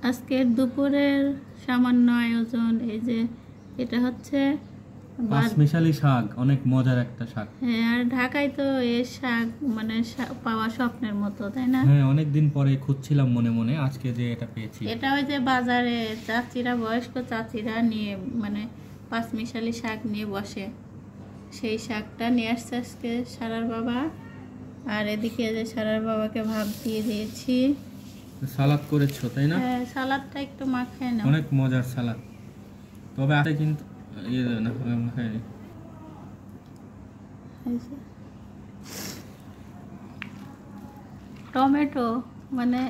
আজকের দুপুরের সামান্য আয়োজন এই যে এটা হচ্ছে পাঁচমিশালি শাক, অনেক মজার একটা শাক। হ্যাঁ, আর ঢাকায় তো এই শাক মানে পাওয়া স্বপ্নের মতো, তাই না? হ্যাঁ, অনেকদিন পরে খুঁজছিলাম মনে মনে, আজকে যে এটা পেয়েছি। এটা ওই যে বাজারে চাচিরা, বয়স্ক চাচিরা নিয়ে মানে পাঁচমিশালি শাক নিয়ে বসে, সেই শাকটা নিয়ে আসছে আজকে সারার বাবা। আর এদিকে যে সারার বাবাকে ভাত দিয়ে দিয়েছি। সালাদ করেছো তাই না? হ্যাঁ, সালাদটা একটু মাখায় নাও। অনেক মজার সালাদ, তবে আছে কিন্তু না খাইনি। টমেটো মানে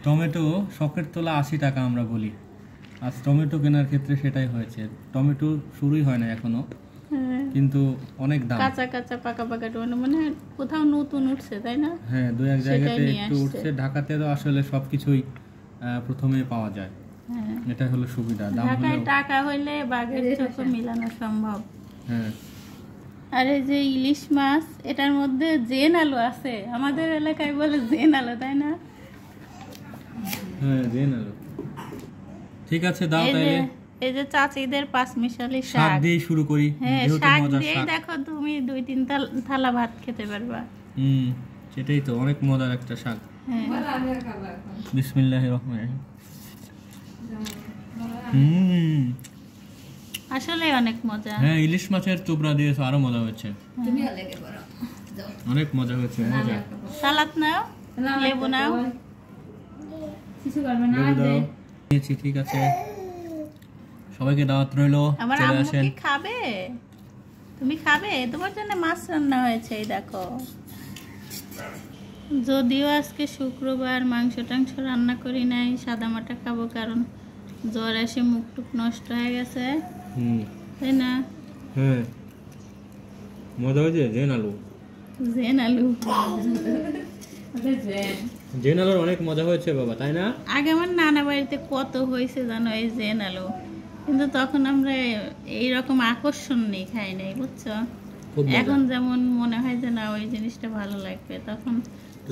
টমেটো শখের তোলা 80 টাকা আমরা বলি, আজ টমেটো কেনার ক্ষেত্রে সেটাই হয়েছে। টমেটো শুরুই হয় না এখনো, কিন্তু অনেক দাম। কাঁচা কাঁচা পাকা পাকা টমেটো মানে কোথাও নতুন উঠছে, তাই না? হ্যাঁ, দুই এক জায়গাতে একটু উঠছে। ঢাকাতে তো আসলে সবকিছুই প্রথমে পাওয়া যায়, এটা হলো সুবিধা। দাম ঢাকায় টাকা হইলে বাঘের চোখে মিলানো সম্ভব। হ্যাঁ, আর এই যে ইলিশ মাছ, এটার মধ্যে জেন আলু আছে, আমাদের এলাকায় বলে জেন আলু, তাই না? হ্যাঁ, জেন আলু। ঠিক আছে, দাও তাইলে। এই যে চাচিদের পাঁচমিশালি শাক শাক দিয়ে শুরু করি। হ্যাঁ, শাক দিয়ে দেখো তুমি 2-3 থালা ভাত খেতে পারবা। সেটাই তো, অনেক মজার একটা শাক। বিসমিল্লাহির রহমানির রহিম। আসলে অনেক মজা। হ্যাঁ, ইলিশ মাছের চোবড়া দিয়েছো, আরো মজা হয়েছে। অনেক মজা হয়েছে। মজা। সালাদ নাও, লেবু নাও। ঠিক আছে, সবাইকে দাওয়াত রইলো, চলে আসেন। কি খাবে? তুমি খাবে? তোমার জন্য মাছ রান্না হয়েছে, এই দেখো। যদিও আজকে শুক্রবার, মাংস টাংস রান্না করি নাই, সাদা মাটা খাবো, কারণ জ্বর এসে মুখ টুক নষ্ট হয়ে গেছে, তাই না? হ্যাঁ, মজা হয়েছে। জেন আলু, জেন আলু, জেন আলুর অনেক মজা হয়েছে বাবা, তাই না? আগে আমার নানা বাড়িতে কত হয়েছে জানো এই জেন আলু, কিন্তু তখন আমরা এইরকম আকর্ষণ নেই, খাই নাই, বুঝছো? এখন যেমন মনে হয় যে না ওই জিনিসটা ভালো লাগবে, তখন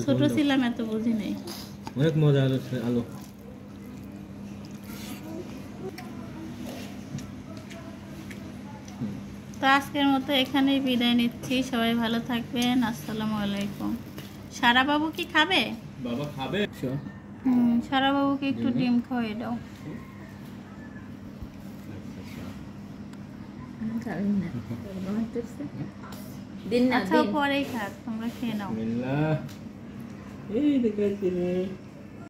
ছোট ছিলাম, এত বুঝি নাই। অনেক মজা আলু। তো আজকের মতো এখানেই বিদায় নিচ্ছি, সবাই ভালো থাকবেন। আসসালামু আলাইকুম। সারা বাবু কি খাবে? বাবা খাবে। সারা বাবুকে একটু ডিম খাওয়াই দাও। আচ্ছা, পরেই খাক, তোমরা খেয়ে নাও। এই দেখাচ্ছি।